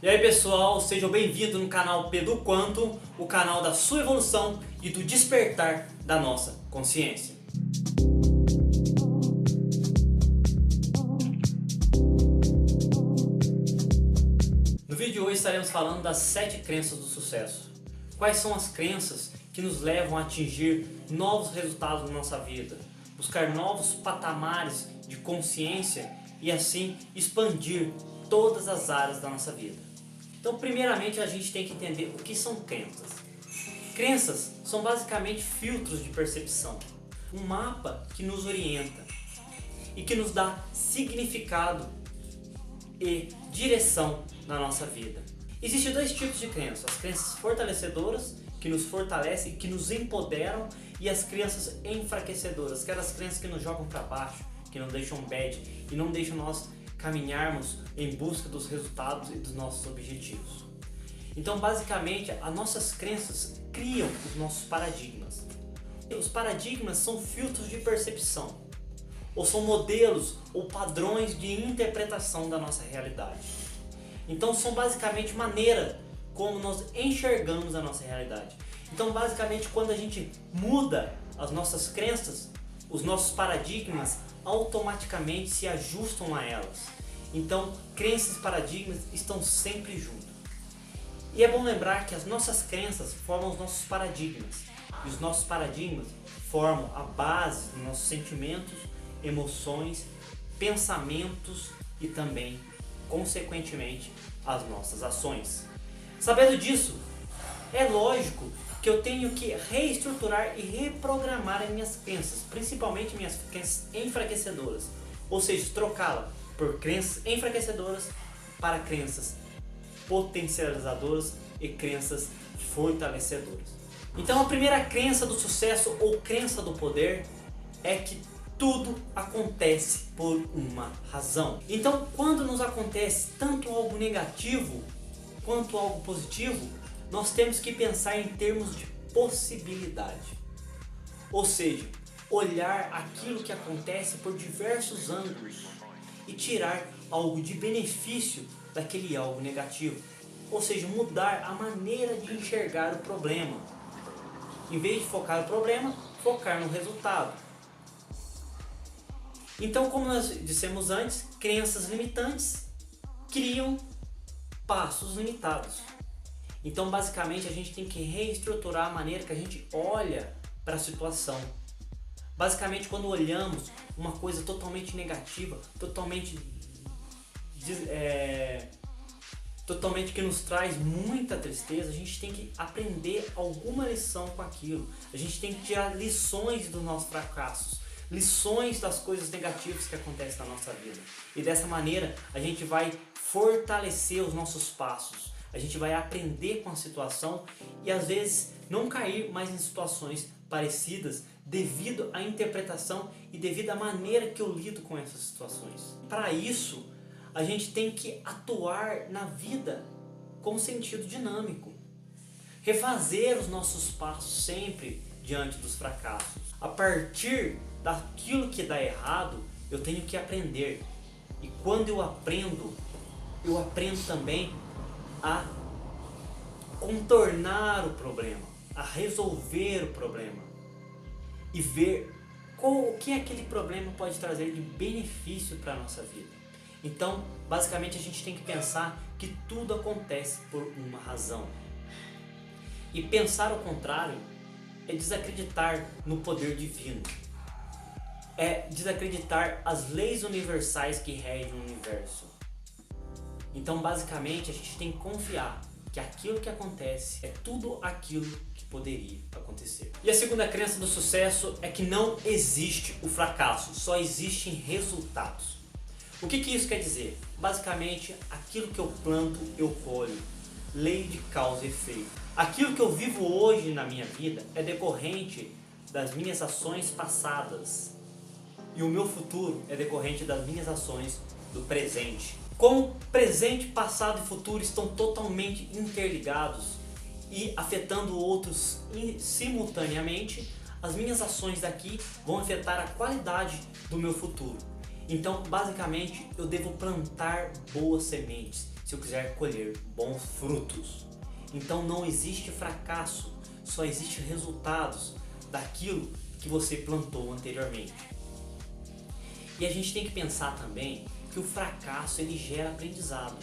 E aí pessoal, sejam bem-vindos no canal Pedro Quanto, o canal da sua evolução e do despertar da nossa consciência. No vídeo de hoje estaremos falando das 7 crenças do sucesso. Quais são as crenças que nos levam a atingir novos resultados na nossa vida, buscar novos patamares de consciência e assim expandir todas as áreas da nossa vida. Então, primeiramente, a gente tem que entender o que são crenças. Crenças são basicamente filtros de percepção, um mapa que nos orienta e que nos dá significado e direção na nossa vida. Existem 2 tipos de crenças: as crenças fortalecedoras, que nos fortalecem e que nos empoderam, e as crenças enfraquecedoras, aquelas crenças que nos jogam para baixo, que nos deixam bad e não deixam nós caminharmos em busca dos resultados e dos nossos objetivos. Então, basicamente, as nossas crenças criam os nossos paradigmas. Os paradigmas são filtros de percepção, ou são modelos ou padrões de interpretação da nossa realidade. Então, são basicamente maneira como nós enxergamos a nossa realidade. Então, basicamente, quando a gente muda as nossas crenças, os nossos paradigmas automaticamente se ajustam a elas. Então, crenças e paradigmas estão sempre juntos. E é bom lembrar que as nossas crenças formam os nossos paradigmas. E os nossos paradigmas formam a base dos nossos sentimentos, emoções, pensamentos e também, consequentemente, as nossas ações. Sabendo disso, é lógico que eu tenho que reestruturar e reprogramar as minhas crenças, principalmente minhas crenças enfraquecedoras, ou seja, trocá-la por crenças enfraquecedoras para crenças potencializadoras e crenças fortalecedoras. Então, a primeira crença do sucesso ou crença do poder é que tudo acontece por uma razão. Então, quando nos acontece tanto algo negativo quanto algo positivo, nós temos que pensar em termos de possibilidade. Ou seja, olhar aquilo que acontece por diversos ângulos e tirar algo de benefício daquele algo negativo. Ou seja, mudar a maneira de enxergar o problema. Em vez de focar no problema, focar no resultado. Então, como nós dissemos antes, crenças limitantes criam passos limitados. Então, basicamente, a gente tem que reestruturar a maneira que a gente olha para a situação. Basicamente, quando olhamos uma coisa totalmente negativa, totalmente que nos traz muita tristeza, a gente tem que aprender alguma lição com aquilo. A gente tem que tirar lições dos nossos fracassos, lições das coisas negativas que acontecem na nossa vida. E dessa maneira, a gente vai fortalecer os nossos passos. A gente vai aprender com a situação e às vezes não cair mais em situações parecidas devido à interpretação e devido à maneira que eu lido com essas situações. Para isso, a gente tem que atuar na vida com sentido dinâmico. Refazer os nossos passos sempre diante dos fracassos. A partir daquilo que dá errado, eu tenho que aprender. E quando eu aprendo também a contornar o problema, a resolver o problema e ver o que aquele problema pode trazer de benefício para a nossa vida. Então, basicamente, a gente tem que pensar que tudo acontece por uma razão. E pensar ao contrário é desacreditar no poder divino. É desacreditar as leis universais que regem o universo. Então, basicamente, a gente tem que confiar que aquilo que acontece é tudo aquilo que poderia acontecer. E a segunda crença do sucesso é que não existe o fracasso, só existem resultados. O que isso quer dizer? Basicamente, aquilo que eu planto, eu colho. Lei de causa e efeito. Aquilo que eu vivo hoje na minha vida é decorrente das minhas ações passadas. E o meu futuro é decorrente das minhas ações do presente. Como presente, passado e futuro estão totalmente interligados e afetando outros simultaneamente, as minhas ações daqui vão afetar a qualidade do meu futuro. Então, basicamente, eu devo plantar boas sementes. se eu quiser colher bons frutos. Então não existe fracasso, só existe resultados daquilo que você plantou anteriormente. E a gente tem que pensar também que o fracasso ele gera aprendizado.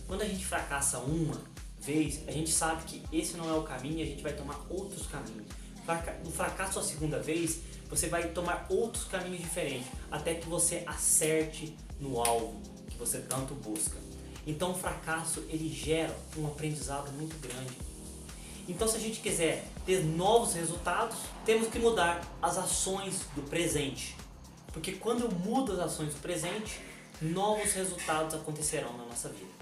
Quando a gente fracassa uma vez, a gente sabe que esse não é o caminho e a gente vai tomar outros caminhos. No fracasso a segunda vez, você vai tomar outros caminhos diferentes, até que você acerte no alvo que você tanto busca. Então o fracasso ele gera um aprendizado muito grande. Então se a gente quiser ter novos resultados, temos que mudar as ações do presente. Porque quando eu mudo as ações do presente, novos resultados acontecerão na nossa vida.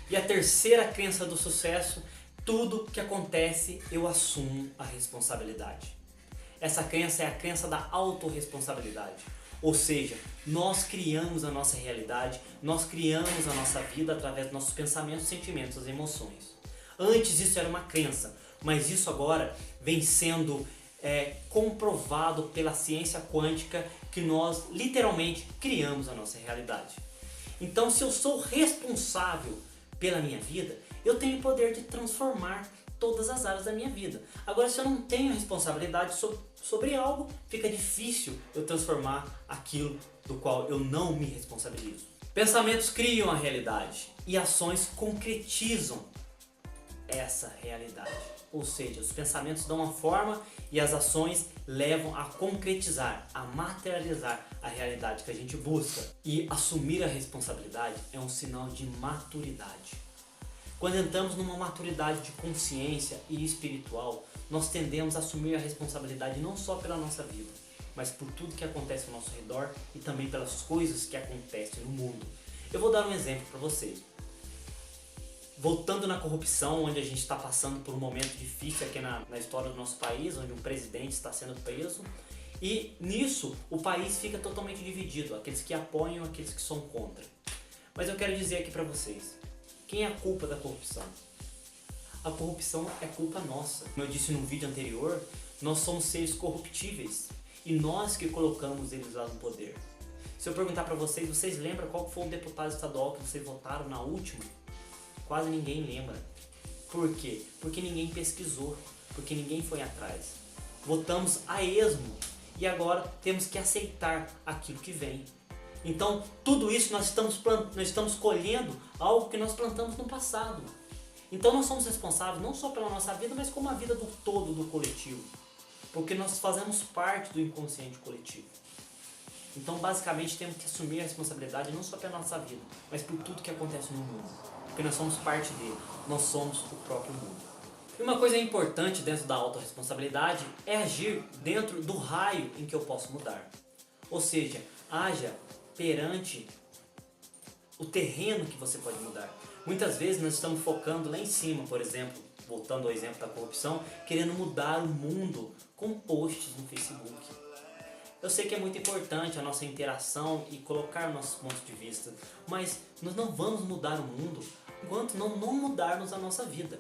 E a terceira crença do sucesso: tudo que acontece eu assumo a responsabilidade. Essa crença é a crença da autorresponsabilidade. Ou seja, nós criamos a nossa realidade, nós criamos a nossa vida através dos nossos pensamentos, sentimentos e emoções. Antes isso era uma crença, mas isso agora vem sendo comprovado pela ciência quântica que nós literalmente criamos a nossa realidade. Então, se eu sou responsável pela minha vida, eu tenho o poder de transformar todas as áreas da minha vida. Agora, se eu não tenho responsabilidade sobre algo, fica difícil eu transformar aquilo do qual eu não me responsabilizo. Pensamentos criam a realidade e ações concretizam essa realidade. Ou seja, os pensamentos dão uma forma e as ações levam a concretizar, a materializar a realidade que a gente busca. E assumir a responsabilidade é um sinal de maturidade. Quando entramos numa maturidade de consciência e espiritual, nós tendemos a assumir a responsabilidade não só pela nossa vida, mas por tudo que acontece ao nosso redor e também pelas coisas que acontecem no mundo. Eu vou dar um exemplo para vocês. Voltando na corrupção, onde a gente está passando por um momento difícil aqui na história do nosso país, onde um presidente está sendo preso, e nisso o país fica totalmente dividido, aqueles que apoiam e aqueles que são contra. Mas eu quero dizer aqui para vocês, quem é a culpa da corrupção? A corrupção é culpa nossa. Como eu disse no vídeo anterior, nós somos seres corruptíveis e nós que colocamos eles lá no poder. Se eu perguntar para vocês, vocês lembram qual foi o deputado estadual que vocês votaram na última? Quase ninguém lembra. Por quê? Porque ninguém pesquisou, porque ninguém foi atrás. Votamos a esmo e agora temos que aceitar aquilo que vem. Então, tudo isso nós estamos colhendo algo que nós plantamos no passado. Então, nós somos responsáveis não só pela nossa vida, mas como a vida do todo, do coletivo. Porque nós fazemos parte do inconsciente coletivo. Então, basicamente, temos que assumir a responsabilidade não só pela nossa vida, mas por tudo que acontece no mundo. Porque nós somos parte dele, nós somos o próprio mundo. E uma coisa importante dentro da autorresponsabilidade é agir dentro do raio em que eu posso mudar. Ou seja, haja perante o terreno que você pode mudar. Muitas vezes nós estamos focando lá em cima, por exemplo, voltando ao exemplo da corrupção, querendo mudar o mundo com posts no Facebook. Eu sei que é muito importante a nossa interação e colocar nossos pontos de vista, mas nós não vamos mudar o mundo enquanto não mudarmos a nossa vida.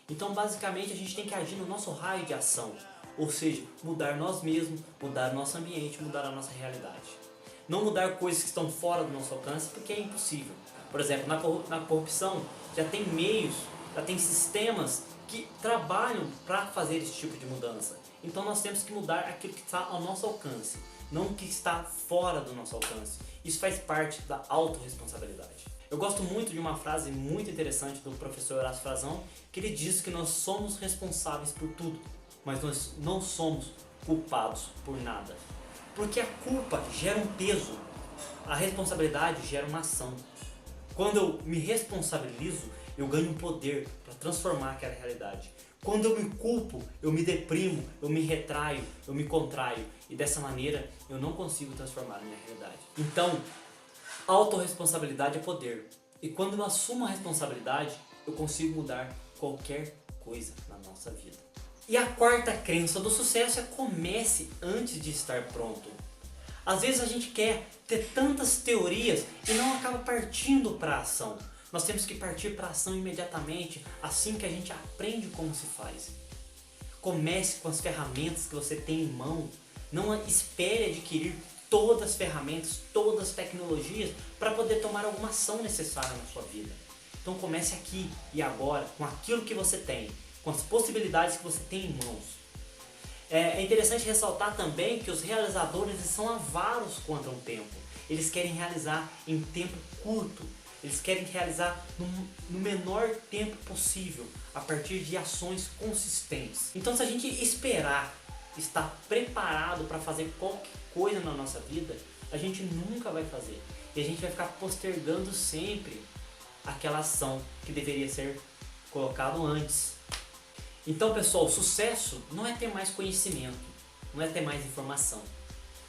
Então, basicamente, a gente tem que agir no nosso raio de ação, ou seja, mudar nós mesmos, mudar o nosso ambiente, mudar a nossa realidade. Não mudar coisas que estão fora do nosso alcance, porque é impossível. Por exemplo, na corrupção já tem meios, já tem sistemas que trabalham para fazer esse tipo de mudança. Então nós temos que mudar aquilo que está ao nosso alcance, não o que está fora do nosso alcance. Isso faz parte da autorresponsabilidade. Eu gosto muito de uma frase muito interessante do professor Horácio Frazão, que ele diz que nós somos responsáveis por tudo, mas nós não somos culpados por nada. Porque a culpa gera um peso, a responsabilidade gera uma ação. Quando eu me responsabilizo, eu ganho um poder para transformar aquela realidade. Quando eu me culpo, eu me deprimo, eu me retraio, eu me contraio. E dessa maneira, eu não consigo transformar a minha realidade. Então, autorresponsabilidade é poder. E quando eu assumo a responsabilidade, eu consigo mudar qualquer coisa na nossa vida. E a quarta crença do sucesso é comece antes de estar pronto. Às vezes a gente quer ter tantas teorias e não acaba partindo para a ação. Nós temos que partir para a ação imediatamente, assim que a gente aprende como se faz. Comece com as ferramentas que você tem em mão. Não espere adquirir todas as ferramentas, todas as tecnologias para poder tomar alguma ação necessária na sua vida. Então comece aqui e agora com aquilo que você tem, com as possibilidades que você tem em mãos. É interessante ressaltar também que os realizadores são avaros quanto ao tempo. Eles querem realizar em tempo curto. Eles querem realizar no menor tempo possível, a partir de ações consistentes. Então se a gente esperar estar preparado para fazer qualquer coisa na nossa vida, a gente nunca vai fazer. E a gente vai ficar postergando sempre aquela ação que deveria ser colocada antes. Então pessoal, sucesso não é ter mais conhecimento, não é ter mais informação.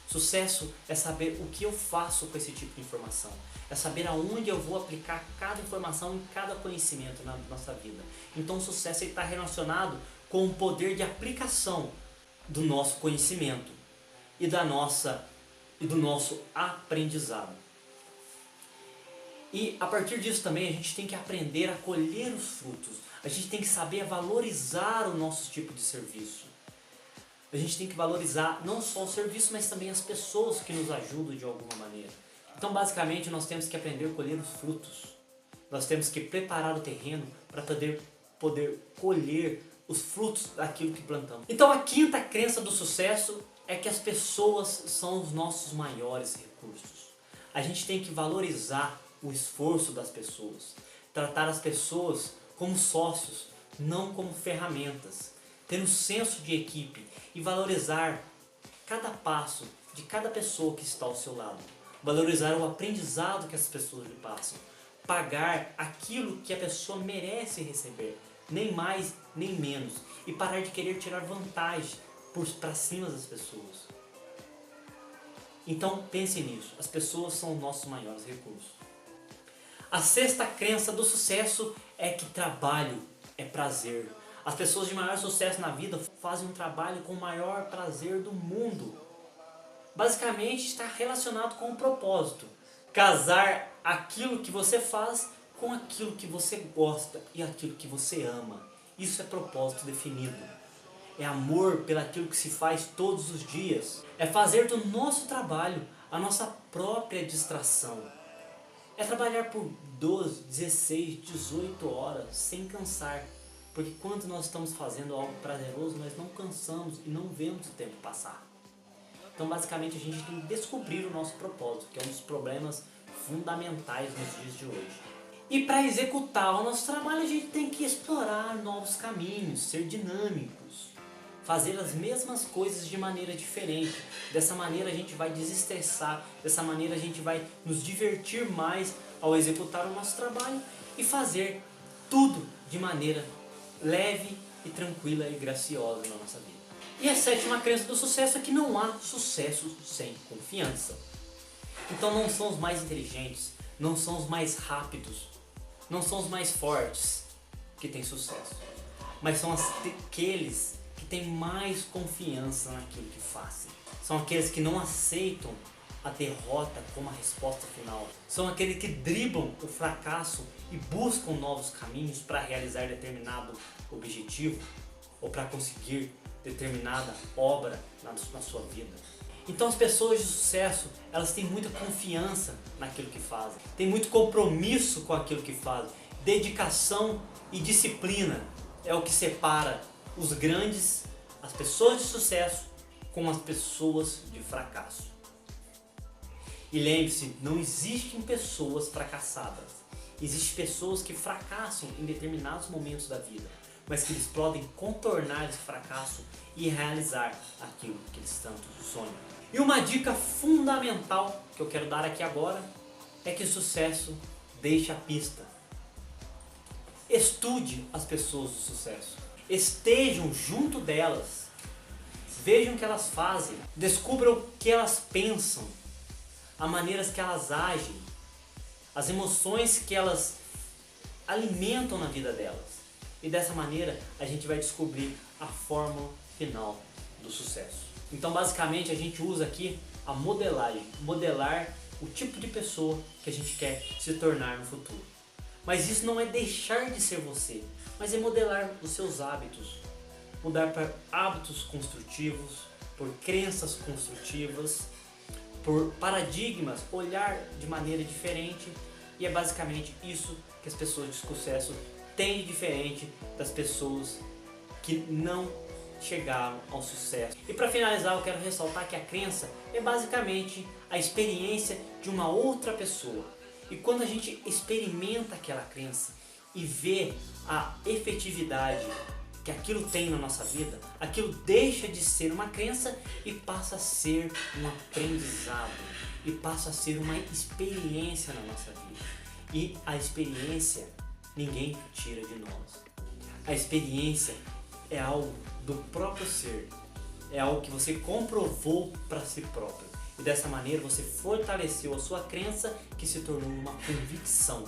Sucesso é saber o que eu faço com esse tipo de informação. É saber aonde eu vou aplicar cada informação e cada conhecimento na nossa vida. Então o sucesso está relacionado com o poder de aplicação do nosso conhecimento e do nosso aprendizado. E a partir disso também a gente tem que aprender a colher os frutos. A gente tem que saber valorizar o nosso tipo de serviço. A gente tem que valorizar não só o serviço, mas também as pessoas que nos ajudam de alguma maneira. Então basicamente nós temos que aprender a colher os frutos. Nós temos que preparar o terreno para poder colher os frutos daquilo que plantamos. Então a quinta crença do sucesso é que as pessoas são os nossos maiores recursos. A gente tem que valorizar o esforço das pessoas. Tratar as pessoas como sócios, não como ferramentas. Ter um senso de equipe e valorizar cada passo de cada pessoa que está ao seu lado. Valorizar o aprendizado que as pessoas lhe passam. Pagar aquilo que a pessoa merece receber. Nem mais, nem menos. E parar de querer tirar vantagem para cima das pessoas. Então pense nisso. As pessoas são os nossos maiores recursos. A sexta crença do sucesso é que trabalho é prazer. As pessoas de maior sucesso na vida fazem um trabalho com o maior prazer do mundo. Basicamente está relacionado com o propósito. Casar aquilo que você faz com aquilo que você gosta e aquilo que você ama. Isso é propósito definido. É amor pelaquilo que se faz todos os dias. É fazer do nosso trabalho a nossa própria distração. É trabalhar por 12, 16, 18 horas sem cansar. Porque quando nós estamos fazendo algo prazeroso, nós não cansamos e não vemos o tempo passar. Então basicamente a gente tem que descobrir o nosso propósito, que é um dos problemas fundamentais nos dias de hoje. E para executar o nosso trabalho a gente tem que explorar novos caminhos, ser dinâmicos. Fazer as mesmas coisas de maneira diferente. Dessa maneira a gente vai desestressar, dessa maneira a gente vai nos divertir mais ao executar o nosso trabalho e fazer tudo de maneira leve e tranquila e graciosa na nossa vida. E a sétima crença do sucesso é que não há sucesso sem confiança. Então não são os mais inteligentes, não são os mais rápidos, não são os mais fortes que têm sucesso, mas são aqueles que têm mais confiança naquilo que fazem. São aqueles que não aceitam a derrota como a resposta final. São aqueles que driblam o fracasso e buscam novos caminhos para realizar determinado objetivo ou para conseguir determinada obra na sua vida. Então as pessoas de sucesso, elas têm muita confiança naquilo que fazem, têm muito compromisso com aquilo que fazem. Dedicação e disciplina é o que separa os grandes, as pessoas de sucesso, com as pessoas de fracasso. E lembre-se, não existem pessoas fracassadas. Existem pessoas que fracassam em determinados momentos da vida, mas que eles podem contornar esse fracasso e realizar aquilo que eles tanto sonham. E uma dica fundamental que eu quero dar aqui agora é que o sucesso deixa a pista. Estude as pessoas do sucesso. Estejam junto delas. Vejam o que elas fazem. Descubram o que elas pensam. As maneiras que elas agem. As emoções que elas alimentam na vida delas. E dessa maneira a gente vai descobrir a fórmula final do sucesso. Então basicamente a gente usa aqui a modelagem. Modelar o tipo de pessoa que a gente quer se tornar no futuro. Mas isso não é deixar de ser você, mas é modelar os seus hábitos. Mudar para hábitos construtivos, por crenças construtivas, por paradigmas, olhar de maneira diferente. E é basicamente isso que as pessoas de sucesso têm de diferente das pessoas que não chegaram ao sucesso. E para finalizar, eu quero ressaltar que a crença é basicamente a experiência de uma outra pessoa. E quando a gente experimenta aquela crença e vê a efetividade que aquilo tem na nossa vida, aquilo deixa de ser uma crença e passa a ser um aprendizado, e passa a ser uma experiência na nossa vida. E a experiência ninguém tira de nós. A experiência é algo do próprio ser, é algo que você comprovou para si próprio. E dessa maneira você fortaleceu a sua crença, que se tornou uma convicção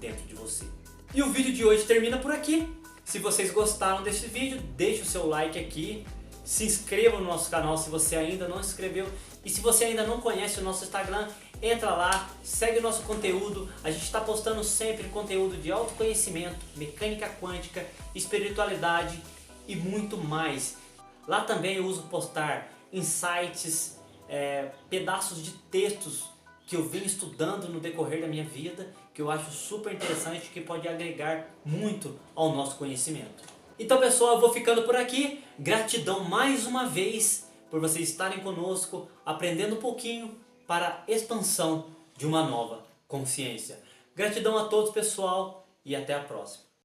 dentro de você. E o vídeo de hoje termina por aqui. Se vocês gostaram desse vídeo, deixe o seu like aqui, se inscreva no nosso canal se você ainda não se inscreveu, e se você ainda não conhece o nosso Instagram, entra lá, segue o nosso conteúdo. A gente está postando sempre conteúdo de autoconhecimento, mecânica quântica, espiritualidade e muito mais. Lá também eu uso postar insights, pedaços de textos que eu venho estudando no decorrer da minha vida, que eu acho super interessante, que pode agregar muito ao nosso conhecimento. Então pessoal, eu vou ficando por aqui. Gratidão mais uma vez por vocês estarem conosco, aprendendo um pouquinho para a expansão de uma nova consciência. Gratidão a todos pessoal e até a próxima.